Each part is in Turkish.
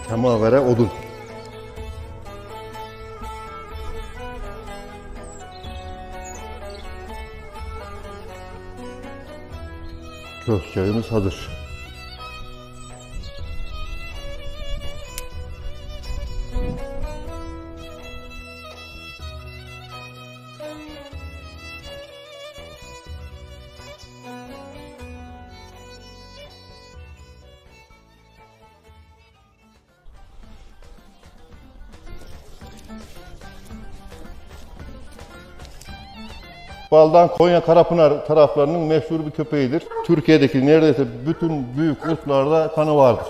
Semavere odun. Köz çayımız hazır. Baldan Konya Karapınar taraflarının meşhur bir köpeğidir. Türkiye'deki neredeyse bütün büyük ırklarda kanı vardır.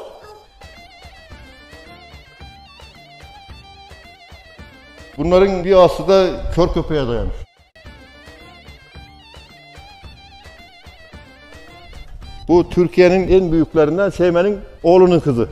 Bunların bir aslı da kör köpeğe dayanır. Bu Türkiye'nin en büyüklerinden Seymen'in oğlunun kızı.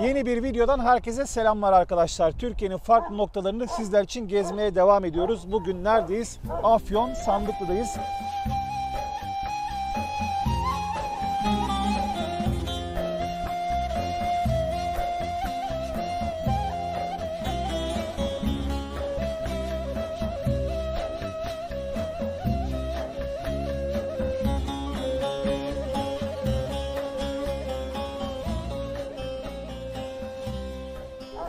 Yeni bir videodan herkese selamlar arkadaşlar. Türkiye'nin farklı noktalarını sizler için gezmeye devam ediyoruz. Bugün neredeyiz? Afyon Sandıklı'dayız.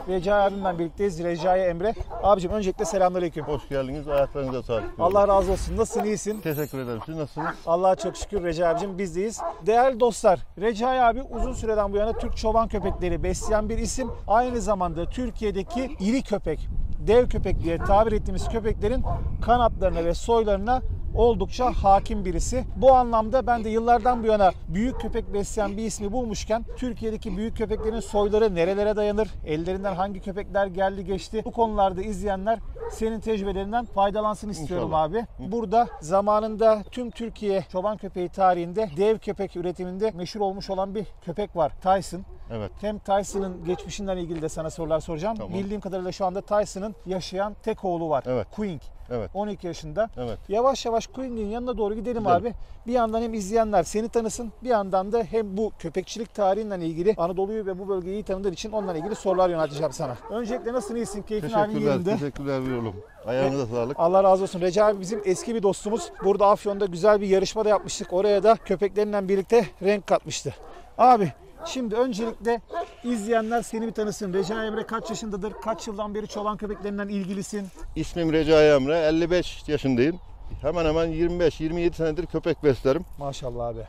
Recai abimle birlikteyiz. Recai Emre. Abicim öncelikle selamünaleyküm. Hoş geldiniz. Ayaklarınıza sağlık. Allah razı olsun. Nasılsın? İyisin? Teşekkür ederim. Siz nasılsınız? Allah'a çok şükür Recai abicim, bizdeyiz. Değerli dostlar, Recai abi uzun süreden bu yana Türk çoban köpekleri besleyen bir isim. Aynı zamanda Türkiye'deki iri köpek, dev köpek diye tabir ettiğimiz köpeklerin kanatlarına ve soylarına oldukça hakim birisi. Bu anlamda ben de yıllardan bu yana büyük köpek besleyen bir ismi bulmuşken Türkiye'deki büyük köpeklerin soyları nerelere dayanır, ellerinden hangi köpekler geldi geçti, bu konularda izleyenler senin tecrübelerinden faydalansın istiyorum İnşallah. Abi. Burada zamanında tüm Türkiye çoban köpeği tarihinde dev köpek üretiminde meşhur olmuş olan bir köpek var. Tyson. Evet. Hem Tyson'ın geçmişinden ilgili de sana sorular soracağım. Tamam. Bildiğim kadarıyla şu anda Tyson'ın yaşayan tek oğlu var. Evet. Queen. Evet. 12 yaşında. Evet. Yavaş yavaş Queen'in yanına doğru gidelim abi. Bir yandan hem izleyenler seni tanısın, bir yandan da hem bu köpekçilik tarihinden ilgili Anadolu'yu ve bu bölgeyi iyi tanıdığın için onunla ilgili sorular yönelteceğim sana. Öncelikle nasılsın, iyisin? Keyfin halin yerinde. Teşekkürler bir oğlum. Ayağınıza sağlık. Allah razı olsun. Recai abi bizim eski bir dostumuz. Burada Afyon'da güzel bir yarışma da yapmıştık. Oraya da köpeklerinden birlikte renk katmıştı. Abi şimdi öncelikle izleyenler seni bir tanısın. Recai Emre kaç yaşındadır? Kaç yıldan beri çoban köpeklerinden ilgilisin? İsmim Recai Emre. 55 yaşındayım. Hemen hemen 25-27 senedir köpek beslerim. Maşallah abi.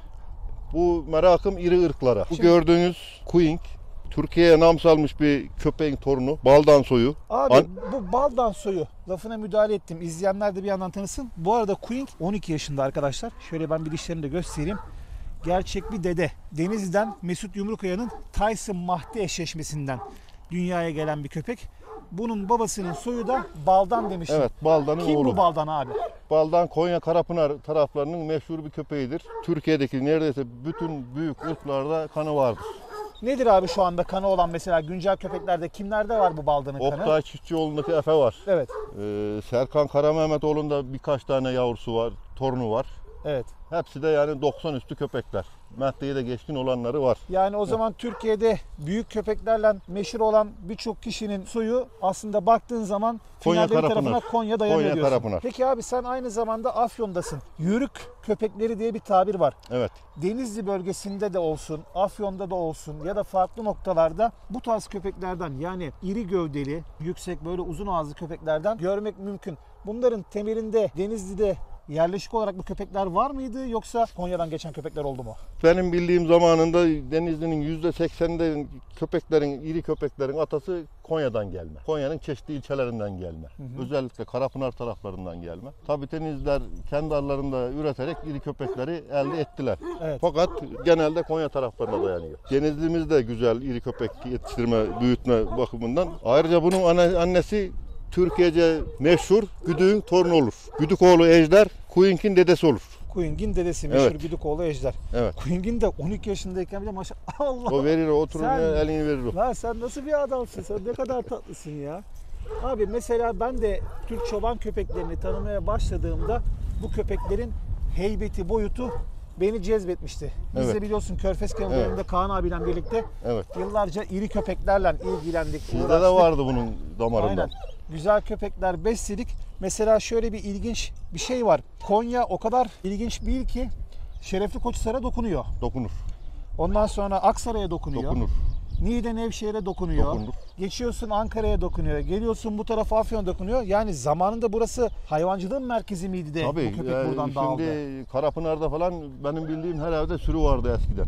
Bu merakım iri ırklara. Bu gördüğünüz Queen, Türkiye'ye nam salmış bir köpeğin torunu. Baldan soyu. Abi bu baldan soyu, lafına müdahale ettim. İzleyenler de bir yandan tanısın. Bu arada Queen 12 yaşında arkadaşlar. Şöyle ben bir dişlerini de göstereyim. Gerçek bir dede. Denizli'den Mesut Yumrukaya'nın Tyson Mahdi eşleşmesinden dünyaya gelen bir köpek. Bunun babasının soyu da Baldan demiştim. Evet, Baldan'ın Kim oğlu. bu Baldan abi? Baldan Konya Karapınar taraflarının meşhur bir köpeğidir. Türkiye'deki neredeyse bütün büyük ırklarda kanı vardır. Nedir abi şu anda kanı olan mesela güncel köpeklerde kimlerde var bu Baldan'ın kanı? Oktay Çiftçioğlu'ndaki Efe var. Evet. Serkan Karamehmetoğlu'nda birkaç tane yavrusu var, torunu var. Evet. Hepsi de yani 90 üstü köpekler. metreyi de geçkin olanları var. Yani o zaman Türkiye'de büyük köpeklerle meşhur olan birçok kişinin soyu aslında baktığın zaman Konya finalde bir Karapınar. tarafına Konya dayanıyor Konya diyorsun. Karapınar. Peki abi sen aynı zamanda Afyon'dasın. Yörük köpekleri diye bir tabir var. Evet. Denizli bölgesinde de olsun, Afyon'da da olsun ya da farklı noktalarda bu tarz köpeklerden yani iri gövdeli, yüksek böyle uzun ağızlı köpeklerden görmek mümkün. Bunların temelinde Denizli'de yerleşik olarak bu köpekler var mıydı yoksa Konya'dan geçen köpekler oldu mu? Benim bildiğim zamanında Denizli'nin %80'inde köpeklerin, iri köpeklerin atası Konya'dan gelme. Konya'nın çeşitli ilçelerinden gelme. Özellikle Karapınar taraflarından gelme. Tabii Denizliler kendi aralarında üreterek iri köpekleri elde ettiler. Evet. Fakat genelde Konya taraflarına dayanıyor. Denizli'miz de güzel iri köpek yetiştirme, büyütme bakımından. Ayrıca bunun annesi Türkiye'ce meşhur Güdük'ün torunu olur. Güdükoğlu Ejder, Kuyunk'in dedesi olur. Kuyung'in dedesi meşhur Evet. Güdükoğlu Ejder. Evet. Kuyung'in de 12 yaşındayken bile maşallah Allah. O verir, oturur Sen- elini verir o. Lan sen nasıl bir adamsın? Sen ne kadar tatlısın ya. Abi mesela ben de Türk çoban köpeklerini tanımaya başladığımda bu köpeklerin heybeti, boyutu beni cezbetmişti. Biz Evet. de biliyorsun Körfez Kanalı'nda Kaan abiyle birlikte Evet. yıllarca iri köpeklerle ilgilendik. Sizde de uğraştık. vardı bunun damarından. Aynen. Güzel köpekler besledik. Mesela şöyle bir ilginç bir şey var. Konya o kadar ilginç bir il ki Şerefli Koçhisar'a dokunuyor. Dokunur. Ondan sonra Aksaray'a dokunuyor. Dokunur. Niğde Nevşehir'e dokunuyor. Dokunur. Geçiyorsun Ankara'ya dokunuyor. Geliyorsun bu tarafa Afyon'a dokunuyor. Yani zamanında burası hayvancılığın merkezi miydi de Tabii. bu köpek Yani buradan dağıldı? şimdi Karapınar'da falan benim bildiğim her evde sürü vardı eskiden.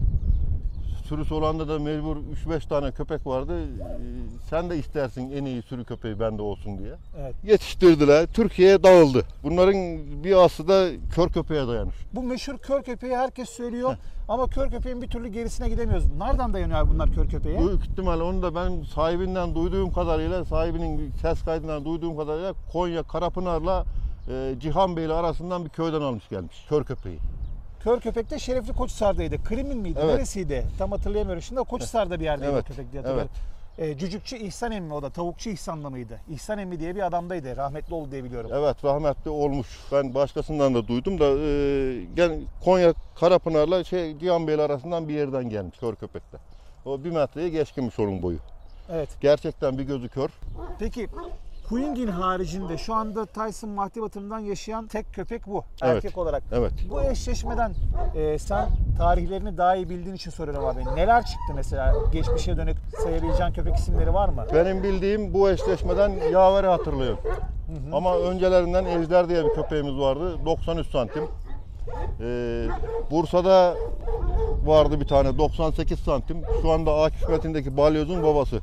Sürüsü olanda da mecbur 3-5 tane köpek vardı. Sen de istersin en iyi sürü köpeği bende olsun diye. Evet. Yetiştirdiler. Türkiye'ye dağıldı. Bunların bir aslı da kör köpeğe dayanır. Bu meşhur kör köpeği herkes söylüyor ama kör köpeğin bir türlü gerisine gidemiyoruz. Nereden dayanıyor abi bunlar kör köpeğe? Büyük ihtimal onu da ben sahibinden duyduğum kadarıyla, sahibinin ses kaydından duyduğum kadarıyla Konya Karapınar'la Cihanbeyli arasından bir köyden almış gelmiş kör köpeği. Kör köpek de Şerefli Koçhisar'daydı. Krimin miydi? Evet. Neresiydi? Tam hatırlayamıyorum. Şimdi Koçhisar'da bir yerdeydi Evet. o köpek diye hatırlıyorum. Cücükçü İhsan emmi o da. Tavukçu İhsan'la mıydı? İhsan emmi diye bir adamdaydı. Rahmetli oldu diye biliyorum. Evet, rahmetli olmuş. Ben başkasından da duydum da Konya Karapınar'la Cihanbeyli arasından bir yerden gelmiş kör köpekler. O 1 metreye geçkinmiş onun boyu. Evet. Gerçekten bir gözü kör. Peki Kuyungin haricinde şu anda Tyson Mahdivat'ından yaşayan tek köpek bu. Evet. Erkek olarak. Evet. Bu eşleşmeden sen tarihlerini daha iyi bildiğin için soruyorum abi. Neler çıktı mesela? Geçmişe dönük sayabileceğin köpek isimleri var mı? Benim bildiğim bu eşleşmeden Yaver'i hatırlıyorum. Ama öncelerinden Ejder diye bir köpeğimiz vardı. 93 santim. Bursa'da vardı bir tane 98 santim. Şu anda Akif Metin'deki Balyoz'un babası.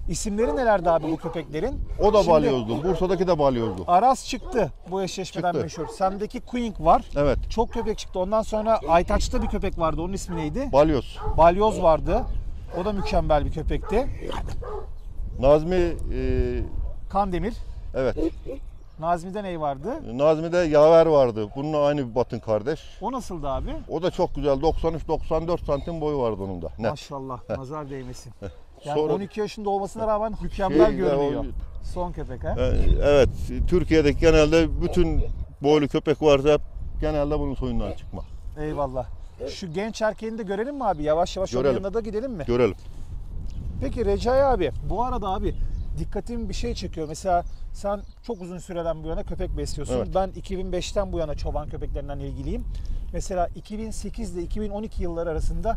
İsimleri nelerdi abi bu köpeklerin? O da Şimdi balyozdu. Bursa'daki de balyozdu. Aras çıktı bu eşleşmeden Çıktı. meşhur. Sendeki Queen var. Evet. Çok köpek çıktı. Ondan sonra Aytaç'ta bir köpek vardı. Onun ismi neydi? Balyoz. Balyoz vardı. O da mükemmel bir köpekti. Nazmi Kandemir. evet. Nazmi'de ney vardı? Nazmi'de Yaver vardı. Bununla aynı bir batın kardeş. O nasıldı abi? O da çok güzel. 93-94 santim boyu vardı onun da. Net. Maşallah. Nazar değmesin. Yani Sonra- 12 yaşında olmasına rağmen mükemmel Şey, görünüyor. ya Son köpek ha. Evet. Türkiye'deki genelde bütün boylu köpek varsa hep genelde bunun soyundan çıkma. Eyvallah. Şu genç erkeğini de görelim mi abi? Yavaş yavaş onun Görelim. yanına da gidelim mi? Görelim. Peki Recai abi, bu arada abi dikkatimi bir şey çekiyor. Mesela sen çok uzun süreden bu yana köpek besliyorsun. Evet. Ben 2005'ten bu yana çoban köpeklerinden ilgiliyim. Mesela 2008 ile 2012 yılları arasında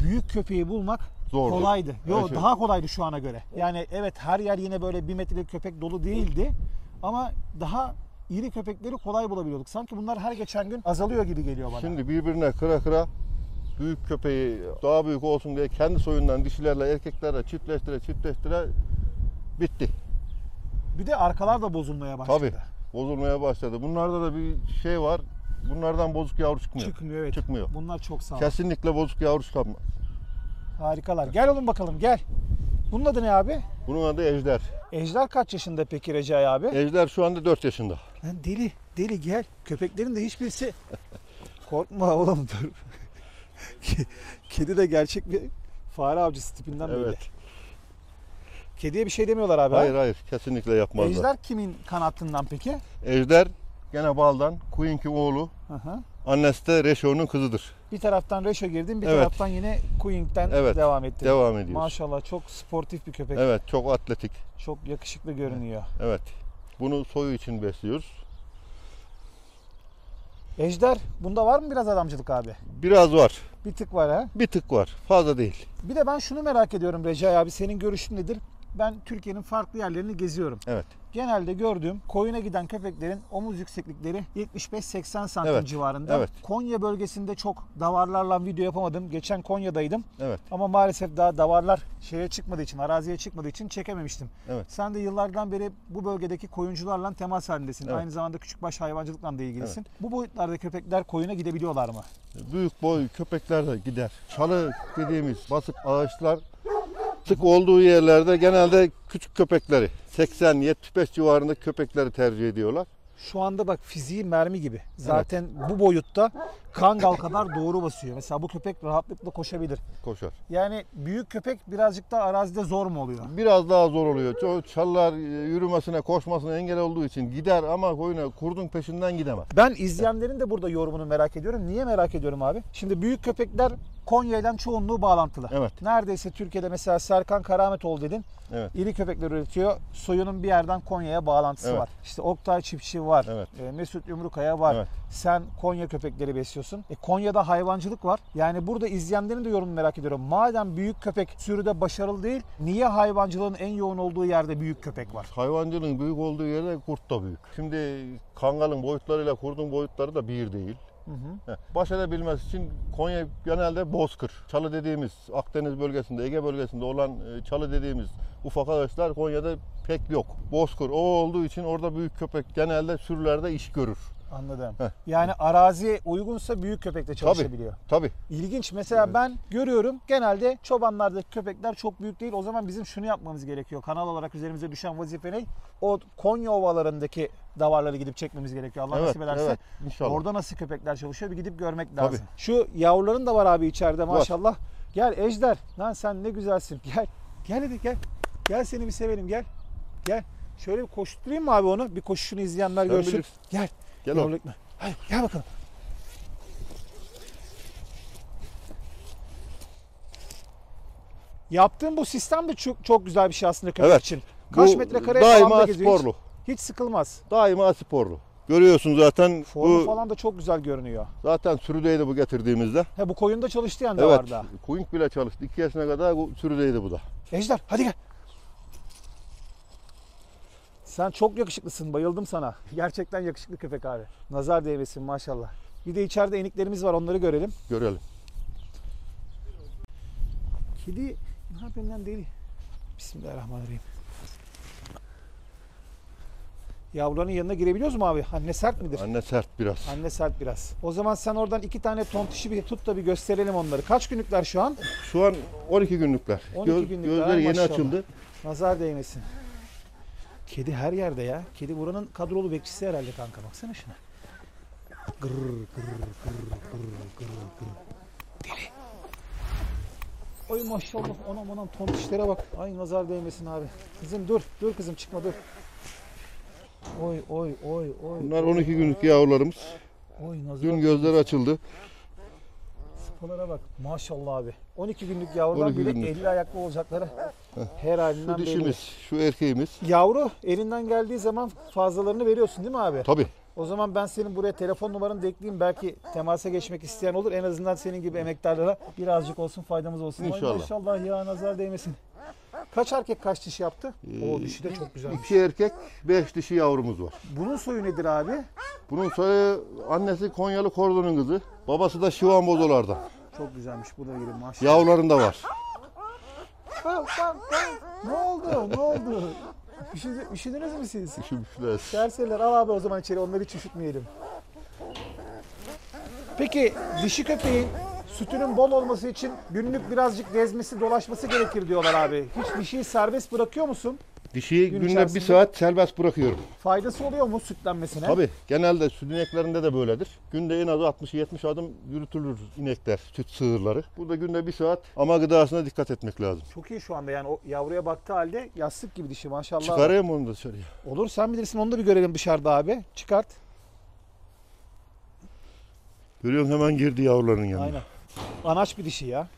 büyük köpeği bulmak Zordu. kolaydı. Yok, Evet. daha kolaydı şu ana göre. Yani evet, her yer yine böyle 1 metrelik köpek dolu değildi. Ama daha iri köpekleri kolay bulabiliyorduk. Sanki bunlar her geçen gün azalıyor gibi geliyor bana. Şimdi birbirine kıra büyük köpeği daha büyük olsun diye kendi soyundan dişilerle erkeklerle çiftleştire bitti. Bir de arkalar da bozulmaya başladı. Tabii bozulmaya başladı. Bunlarda da bir şey var. Bunlardan bozuk yavru çıkmıyor. Çıkmıyor, evet. Çıkmıyor. Bunlar çok sağlam. Kesinlikle bozuk yavru çıkmıyor. Harikalar. Gel oğlum bakalım, gel. Bunun adı ne abi? Bunun adı Ejder. Ejder kaç yaşında peki Recai abi? Ejder şu anda 4 yaşında. Lan deli gel. Köpeklerin de hiçbirisi... Korkma oğlum, dur. Kedi de gerçek bir fare avcısı tipinden belli. Evet. Kediye bir şey demiyorlar abi. Hayır kesinlikle yapmazlar. Ejder kimin kanatından peki? Ejder Gene baldan. Queen'ki oğlu. Hı hı. Annesi de Reşo'nun kızıdır. Bir taraftan Reşo girdin, bir Evet. taraftan yine Queen'den Evet, devam ettin. Devam ediyoruz. Maşallah çok sportif bir köpek. Evet, çok atletik. Çok yakışıklı görünüyor. Evet. Bunu soyu için besliyoruz. Ejder, bunda var mı biraz adamcılık abi? Biraz var. Bir tık var ha. Bir tık var. Fazla değil. Bir de ben şunu merak ediyorum Recai abi, senin görüşün nedir? Ben Türkiye'nin farklı yerlerini geziyorum. Evet. Genelde gördüğüm koyuna giden köpeklerin omuz yükseklikleri 75-80 santim Evet, civarında. evet. Konya bölgesinde çok davarlarla video yapamadım. Geçen Konya'daydım. Evet. Ama maalesef daha davarlar şeye çıkmadığı için, araziye çıkmadığı için çekememiştim. Evet. Sen de yıllardan beri bu bölgedeki koyuncularla temas halindesin. Evet. Aynı zamanda küçükbaş hayvancılıkla da ilgilisin. Bu boyutlarda köpekler koyuna gidebiliyorlar mı? Büyük boy köpekler de gider. Çalı dediğimiz basık ağaçlar sık olduğu yerlerde genelde küçük köpekleri 80-75 civarında köpekleri tercih ediyorlar. Şu anda bak fiziği mermi gibi. Zaten bu boyutta Kangal kadar doğru basıyor. Mesela bu köpek rahatlıkla koşabilir. Koşar. Yani büyük köpek birazcık daha arazide zor mu oluyor? Biraz daha zor oluyor. Çalılar yürümesine, koşmasına engel olduğu için gider ama koyuna kurdun peşinden gidemez. Ben izleyenlerin de burada yorumunu merak ediyorum. Niye merak ediyorum abi? Şimdi büyük köpekler Konya ile çoğunluğu bağlantılı. Evet. Neredeyse Türkiye'de mesela Serkan Karametoğlu dedin. Evet. İri köpekler üretiyor. Soyunun bir yerden Konya'ya bağlantısı Evet. var. İşte Oktay Çiftçi var. Evet. Mesut Yumrukaya var. Evet. Sen Konya köpekleri besliyorsun. Konya'da hayvancılık var. Yani burada izleyenlerin de yorumunu merak ediyorum. Madem büyük köpek sürüde başarılı değil, niye hayvancılığın en yoğun olduğu yerde büyük köpek var? Hayvancılığın büyük olduğu yerde kurt da büyük. Şimdi kangalın boyutlarıyla kurdun boyutları da bir değil. Baş edebilmesi için Konya genelde bozkır. Çalı dediğimiz Akdeniz bölgesinde, Ege bölgesinde olan çalı dediğimiz ufak ağaçlar Konya'da pek yok. Bozkır o olduğu için orada büyük köpek genelde sürülerde iş görür. Anladım. Yani araziye uygunsa büyük köpek de çalışabiliyor. Tabii. İlginç. Mesela ben görüyorum genelde çobanlardaki köpekler çok büyük değil. O zaman bizim şunu yapmamız gerekiyor. Kanal olarak üzerimize düşen vazife ne? O Konya ovalarındaki davarları gidip çekmemiz gerekiyor. Allah nasip ederse. Evet, inşallah. Orada nasıl köpekler çalışıyor bir gidip görmek Tabii. lazım. Şu yavruların da var abi içeride maşallah. Gel Ejder. Lan sen ne güzelsin. Gel. Gel hadi gel. Gel seni bir sevelim gel. Gel. Şöyle bir koşturayım mı abi onu? Bir koşuşunu izleyenler Sen görsün. bilirsin. Gel. Gel oğlum. Hadi gel bakalım. Yaptığın bu sistem de çok güzel bir şey aslında köpek Evet. için. Kaç Bu metrekare daima alanda geziyor. sporlu. Hiç sıkılmaz. Daima sporlu. Görüyorsun zaten Formu bu falan da çok güzel görünüyor. zaten sürüdeydi bu getirdiğimizde. He bu koyunda çalıştı yani Evet. davarda. Queen bile çalıştı. 2 yaşına kadar bu sürüdeydi bu da. Ejder hadi gel. Sen çok yakışıklısın. Bayıldım sana. Gerçekten yakışıklı köpek abi. Nazar değmesin maşallah. Bir de içeride eniklerimiz var. Onları görelim. Görelim. Kedi ne yapayım lan deli. Bismillahirrahmanirrahim. Yavruların yanına girebiliyoruz mu abi? Anne sert midir? Anne sert biraz. Anne sert biraz. O zaman sen oradan 2 tane tontişi bir tut da bir gösterelim onları. Kaç günlükler şu an? Şu an 12 günlükler. 12 günlükler, Gözleri yeni maşallah. açıldı. Nazar değmesin. Kedi her yerde ya. Kedi buranın kadrolu bekçisi herhalde kanka. Baksana şuna. Gırr gırr gırr gırr gırr. Deli. Oy maşallah. Anam tontişlere bak. Ay nazar değmesin abi. Kızım dur. Dur kızım çıkma dur. Oy. Bunlar 12 günlük yavrularımız. Oy nazar. Dün gözleri açıldı. Sıpalara bak. Maşallah abi. 12 günlük yavrudan 12 bile günlük. 50 ayaklı olacakları her halinden Şu belli. dişimiz, şu erkeğimiz. Yavru elinden geldiği zaman fazlalarını veriyorsun değil mi abi? Tabii. O zaman ben senin buraya telefon numaranı da ekleyeyim. Belki temasa geçmek isteyen olur. En azından senin gibi emektarlara birazcık olsun faydamız olsun. İnşallah. Ay maşallah ya nazar değmesin. Kaç erkek kaç dişi yaptı? O dişi de çok güzelmiş. 2 erkek, 5 dişi yavrumuz var. Bunun soyu nedir abi? Bunun soyu annesi Konyalı Kordon'un kızı. Babası da Şivan Bozolar'dan. Çok güzelmiş. Bu da gibi maşallah. Yavrularında var. Ne oldu? Üşüdünüz mü siz? Üşümüşler. Serseriler al abi o zaman içeri. Onları hiç üşütmeyelim. Peki dişi köpeğin sütünün bol olması için günlük birazcık gezmesi, dolaşması gerekir diyorlar abi. Hiç dişiyi serbest bırakıyor musun? Dişiyi Gün günde içerisinde- 1 saat serbest bırakıyorum. Faydası oluyor mu sütlenmesine? Tabii genelde süt ineklerinde de böyledir. Günde en az 60-70 adım yürütülür inekler, süt sığırları. Burada günde 1 saat ama gıdasına dikkat etmek lazım. Çok iyi şu anda yani o yavruya baktığı halde yastık gibi dişi maşallah. Çıkarayım onu da dışarıya. Olur sen bilirsin onu da bir görelim dışarıda abi. Çıkart. Görüyorsun hemen girdi yavruların yanına. Aynen. Anaç bir dişi ya.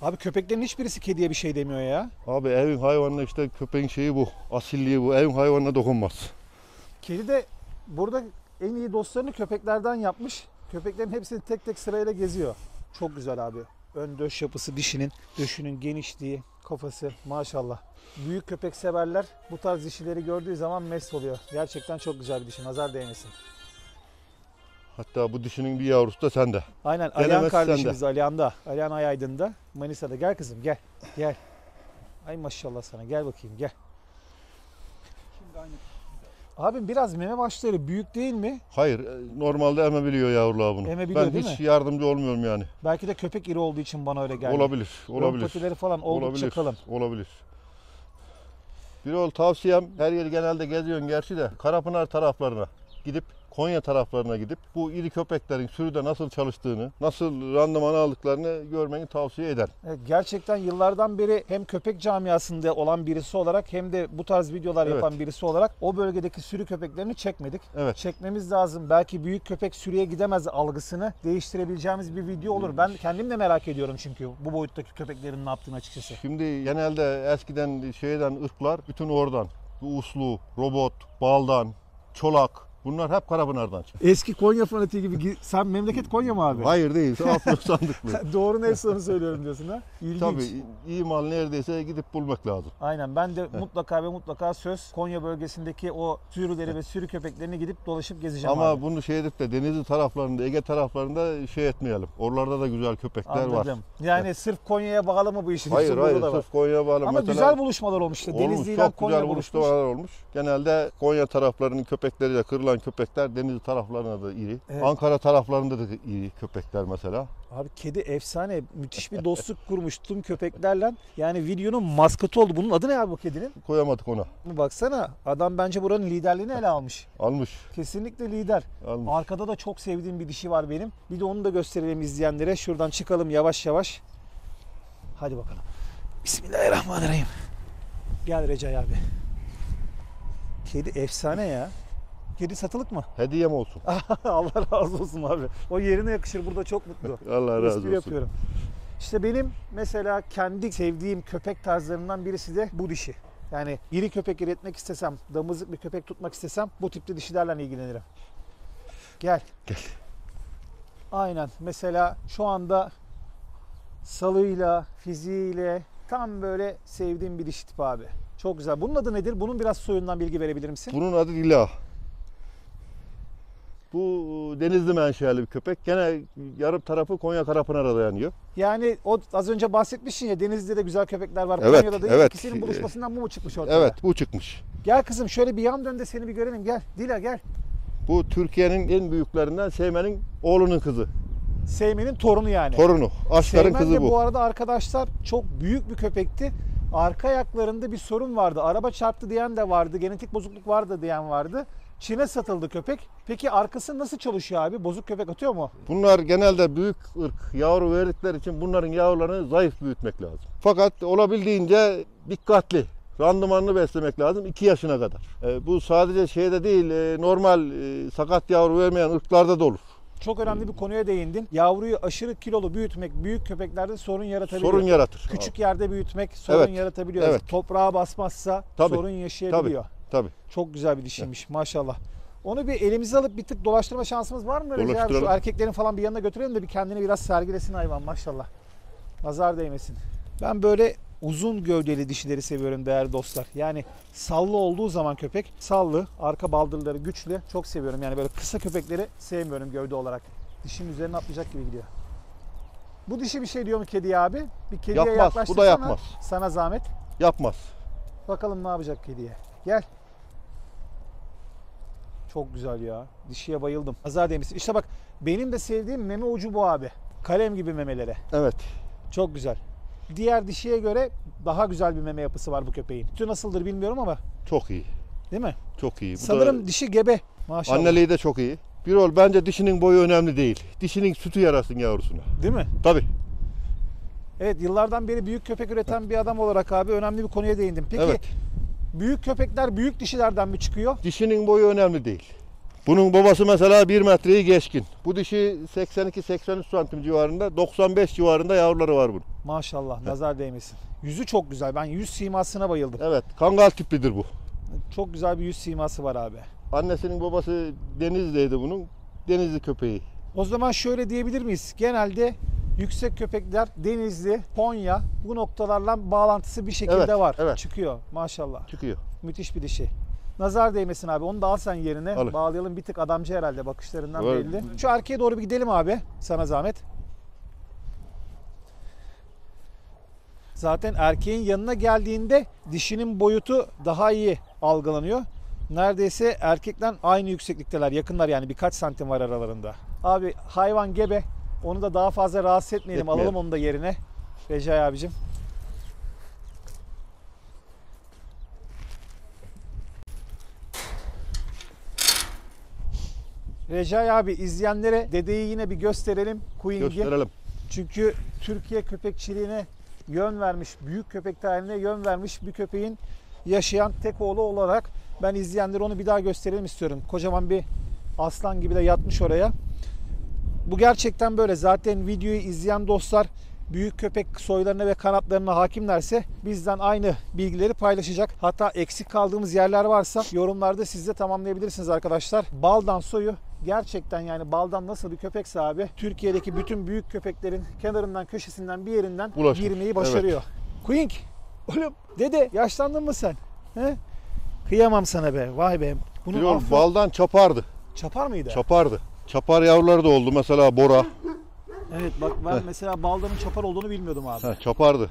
Abi köpeklerin hiçbirisi kediye bir şey demiyor ya. Abi evin hayvanına işte köpeğin şeyi bu. Asilliği bu. Evin hayvanına dokunmaz. Kedi de burada en iyi dostlarını köpeklerden yapmış. Köpeklerin hepsini tek tek sırayla geziyor. Çok güzel abi. Ön döş yapısı dişinin, döşünün genişliği, kafası maşallah. Büyük köpek severler bu tarz dişileri gördüğü zaman mest oluyor. Gerçekten çok güzel bir dişi. Nazar değmesin. Hatta bu dişinin bir yavrusu da sende. Aynen Denemesi Alihan kardeşimiz sende. Alihan'da. Alihan Ayaydın'da. Manisa'da. Gel kızım gel. Gel. Ay maşallah sana. Gel bakayım gel. Abim biraz meme başları büyük değil mi? Hayır, normalde emebiliyor yavrular bunu. Emebiliyor, ben değil hiç mi? yardımcı olmuyorum yani. Belki de köpek iri olduğu için bana öyle geldi. Olabilir, Ön olabilir. patileri falan oldukça kalın. Olabilir. Bir ol tavsiyem, her yeri genelde geziyorsun gerçi de Karapınar taraflarına gidip, Konya taraflarına gidip bu iri köpeklerin sürüde nasıl çalıştığını, nasıl randıman aldıklarını görmeni tavsiye ederim. Evet, gerçekten yıllardan beri hem köpek camiasında olan birisi olarak hem de bu tarz videolar Evet. yapan birisi olarak o bölgedeki sürü köpeklerini çekmedik. Evet. Çekmemiz lazım. Belki büyük köpek sürüye gidemez algısını değiştirebileceğimiz bir video olur. Ben kendim de merak ediyorum çünkü bu boyuttaki köpeklerin ne yaptığını açıkçası. Şimdi genelde eskiden şeyden ırklar bütün oradan. Bu uslu, robot, baldan, çolak bunlar hep Karapınar'dan çıktı. Eski Konya fanatiği gibi. Sen memleket Konya mı abi? Hayır değil, Afyon sandıklı. Doğru neyse onu söylüyorum diyorsun ha. İlginç. Tabii iyi mal neredeyse gidip bulmak lazım. Aynen ben de mutlaka ve mutlaka söz Konya bölgesindeki o sürüleri ve sürü köpeklerini gidip dolaşıp gezeceğim Ama abi. bunu şey edip de Denizli taraflarında, Ege taraflarında şey etmeyelim. Oralarda da güzel köpekler var. Anladım. Yani sırf Konya'ya bağlı mı bu işin? Hayır Burada hayır da var. sırf Konya bağlı. Ama Mesela güzel buluşmalar olmuş işte. olmuş, Denizli ile çok Konya güzel buluşmuş. buluşmalar olmuş. Genelde Konya taraflarının köpekleriyle kırılan köpekler Denizli taraflarına da iri. Evet. Ankara taraflarında da iri köpekler mesela. Abi kedi efsane. Müthiş bir dostluk kurmuş tüm köpeklerle. Yani videonun maskotu oldu. Bunun adı ne abi bu kedinin? Koyamadık ona. Baksana adam bence buranın liderliğini ele almış. Almış. Kesinlikle lider. Almış. Arkada da çok sevdiğim bir dişi var benim. Bir de onu da gösterelim izleyenlere. Şuradan çıkalım yavaş yavaş. Hadi bakalım. Bismillahirrahmanirrahim. Gel Recai abi. Kedi efsane ya. Kedi satılık mı? Hediyem olsun. Allah razı olsun abi. O yerine yakışır. Burada çok mutlu. Allah razı Espri olsun. yapıyorum. İşte benim mesela kendi sevdiğim köpek tarzlarından birisi de bu dişi. Yani iri köpek üretmek istesem, damızlık bir köpek tutmak istesem bu tipte dişilerle ilgilenirim. Gel. Gel. Aynen. Mesela şu anda salıyla, fiziğiyle tam böyle sevdiğim bir dişi tipi abi. Çok güzel. Bunun adı nedir? Bunun biraz soyundan bilgi verebilir misin? Bunun adı Dila. Bu Denizli menşeli bir köpek. Gene yarım tarafı Konya Karapınar'a dayanıyor. Yani o az önce bahsetmişsin ya Denizli'de de güzel köpekler var. Evet, Konya'da da evet. ikisinin buluşmasından bu mu çıkmış ortaya? Evet bu çıkmış. Gel kızım şöyle bir yan dön de seni bir görelim. Gel. Dila gel. Bu Türkiye'nin en büyüklerinden Seymen'in oğlunun kızı. Seymen'in torunu yani. Torunu. Aşkar'ın Seymen kızı de bu. bu arada arkadaşlar çok büyük bir köpekti. Arka ayaklarında bir sorun vardı. Araba çarptı diyen de vardı. Genetik bozukluk vardı diyen vardı. Çin'e satıldı köpek. Peki arkası nasıl çalışıyor abi? Bozuk köpek atıyor mu? Bunlar genelde büyük ırk yavru verdikleri için bunların yavrularını zayıf büyütmek lazım. Fakat olabildiğince dikkatli, randımanlı beslemek lazım 2 yaşına kadar. Bu sadece şeyde değil, normal sakat yavru vermeyen ırklarda da olur. Çok önemli bir konuya değindin. Yavruyu aşırı kilolu büyütmek büyük köpeklerde sorun yaratabiliyor. Sorun yaratır. Küçük yerde büyütmek sorun Evet, yaratabiliyor. evet. Toprağa basmazsa Tabii, sorun yaşayabiliyor. Tabii. Çok güzel bir dişiymiş maşallah. Onu bir elimize alıp bir tık dolaştırma şansımız var mı? Recai abi? Şu Dolaştıralım. erkeklerin falan bir yanına götürelim de bir kendini biraz sergilesin hayvan maşallah. Nazar değmesin. Ben böyle uzun gövdeli dişileri seviyorum değerli dostlar. Yani sallı olduğu zaman köpek sallı, arka baldırları güçlü. Çok seviyorum yani böyle kısa köpekleri sevmiyorum gövde olarak. Dişin üzerine atlayacak gibi gidiyor. Bu dişi bir şey diyor mu kediye abi? Bir kediye Yapmaz, bu da yaklaştırsana. yapmaz. Sana zahmet. Yapmaz. Bakalım ne yapacak kediye. Gel. Çok güzel ya. Dişiye bayıldım. Nazar değmesin. İşte bak benim de sevdiğim meme ucu bu abi. Kalem gibi memelere. Evet. Çok güzel. Diğer dişiye göre daha güzel bir meme yapısı var bu köpeğin. Sütü nasıldır bilmiyorum ama Çok iyi. değil mi? Çok iyi. Bu Sanırım da dişi gebe. Maşallah. anneliği de çok iyi. Bir ol bence dişinin boyu önemli değil. Dişinin sütü yarasın yavrusuna. Değil mi? Tabii. Evet, yıllardan beri büyük köpek üreten bir adam olarak abi önemli bir konuya değindim. Peki Evet. büyük köpekler büyük dişilerden mi çıkıyor? Dişinin boyu önemli değil. Bunun babası mesela 1 metreyi geçkin. Bu dişi 82-83 santim civarında, 95 civarında yavruları var bunun. Maşallah, nazar değmesin. Yüzü çok güzel. Ben yüz simasına bayıldım. Evet, kangal tiplidir bu. Çok güzel bir yüz siması var abi. Annesinin babası Denizli'ydi bunun. Denizli köpeği. O zaman şöyle diyebilir miyiz? Genelde yüksek köpekler Denizli, Konya bu noktalarla bağlantısı bir şekilde Evet, var. evet. Çıkıyor maşallah. Çıkıyor. Müthiş bir dişi. Nazar değmesin abi. Onu da al sen yerine. Alır. Bağlayalım, bir tık adamcı herhalde bakışlarından Var. belli. Şu arkaya doğru bir gidelim abi. Sana zahmet. Zaten erkeğin yanına geldiğinde dişinin boyutu daha iyi algılanıyor. Neredeyse erkekten aynı yükseklikteler. Yakınlar yani, birkaç santim var aralarında. Abi hayvan gebe. Onu da daha fazla rahatsız etmeyelim. Alalım onu da yerine. Recai abicim. Recai abi, izleyenlere dedeyi yine bir gösterelim. Queen'i. Gösterelim. Çünkü Türkiye köpekçiliğine yön vermiş, büyük köpek tarihine yön vermiş bir köpeğin yaşayan tek oğlu olarak ben izleyenlere onu bir daha gösterelim istiyorum. Kocaman bir aslan gibi de yatmış oraya. Bu gerçekten böyle. Zaten videoyu izleyen dostlar büyük köpek soylarına ve kanatlarına hakimlerse bizden aynı bilgileri paylaşacak. Hatta eksik kaldığımız yerler varsa yorumlarda siz de tamamlayabilirsiniz arkadaşlar. Baldan soyu gerçekten, yani baldan nasıl bir köpek sahibi, Türkiye'deki bütün büyük köpeklerin kenarından, köşesinden, bir yerinden Ulaşır. girmeyi başarıyor. Queen, oğlum dede yaşlandın mı sen? He? Kıyamam sana be. Vay be. Bunun Biliyorum, affı baldan çapardı. çapar mıydı? Çapardı. Çapar yavruları da oldu. Mesela Bora. Evet bak, ben mesela baldanın çapar olduğunu bilmiyordum abi. Çapardı.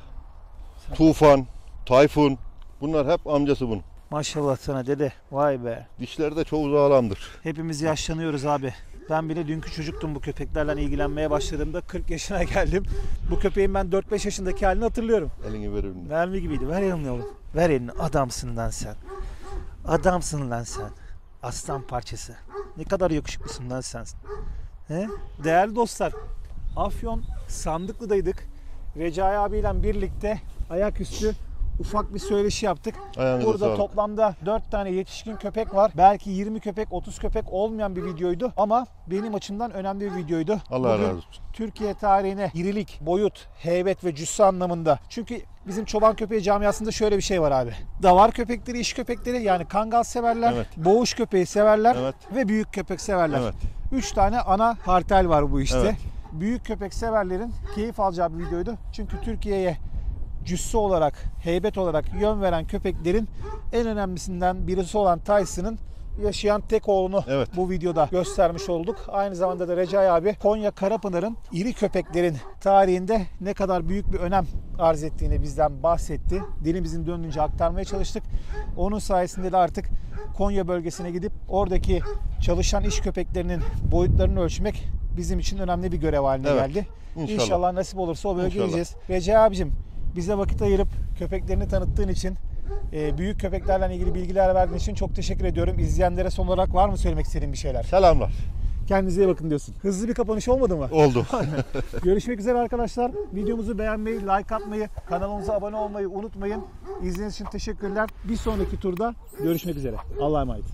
Tufan, Tayfun. Bunlar hep amcası bunun. Maşallah sana dede. Vay be. Dişleri de çoğu sağlamdır. Hepimiz yaşlanıyoruz abi. Ben bile dünkü çocuktum bu köpeklerle ilgilenmeye başladığımda. 40 yaşına geldim. Bu köpeğin ben 4-5 yaşındaki halini hatırlıyorum. Elini verir mi? Mermi gibiydi. Ver elini oğlum. Ver elini. Adamsın lan sen. Adamsın lan sen. Aslan parçası. Ne kadar yakışıklısın lan sen. He? Değerli dostlar, Afyon Sandıklı'daydık. Recai abiyle birlikte ayaküstü ufak bir söyleşi yaptık. Ayağınıza Burada sağlık. toplamda 4 tane yetişkin köpek var. Belki 20 köpek, 30 köpek olmayan bir videoydu ama benim açımdan önemli bir videoydu. Allah Bugün razı olsun. Türkiye tarihine irilik, boyut, heybet ve cüssü anlamında. Çünkü bizim çoban köpeği camiasında şöyle bir şey var abi. Davar köpekleri, iş köpekleri, yani kangal severler, Evet. boğuş köpeği severler Evet. ve büyük köpek severler. Evet. 3 tane ana hartel var bu işte. Evet. Büyük köpek severlerin keyif alacağı bir videoydu. Çünkü Türkiye'ye cüssü olarak, heybet olarak yön veren köpeklerin en önemlisinden birisi olan Tyson'ın yaşayan tek oğlunu Evet. bu videoda göstermiş olduk. Aynı zamanda da Recai abi Konya Karapınar'ın iri köpeklerin tarihinde ne kadar büyük bir önem arz ettiğini bizden bahsetti. Dilimizin döndüğünce aktarmaya çalıştık. Onun sayesinde de artık Konya bölgesine gidip oradaki çalışan iş köpeklerinin boyutlarını ölçmek bizim için önemli bir görev haline Evet. geldi. İnşallah. İnşallah nasip olursa o bölgeye İnşallah. gideceğiz. Recai abicim, bize vakit ayırıp köpeklerini tanıttığın için, büyük köpeklerle ilgili bilgiler verdiğin için çok teşekkür ediyorum. İzleyenlere son olarak var mı söylemek istediğin bir şeyler? Selamlar. Kendinize iyi bakın diyorsun. Hızlı bir kapanış olmadı mı? Oldu. Görüşmek üzere arkadaşlar. Videomuzu beğenmeyi, like atmayı, kanalımıza abone olmayı unutmayın. İzlediğiniz için teşekkürler. Bir sonraki turda görüşmek üzere. Allah'a emanet.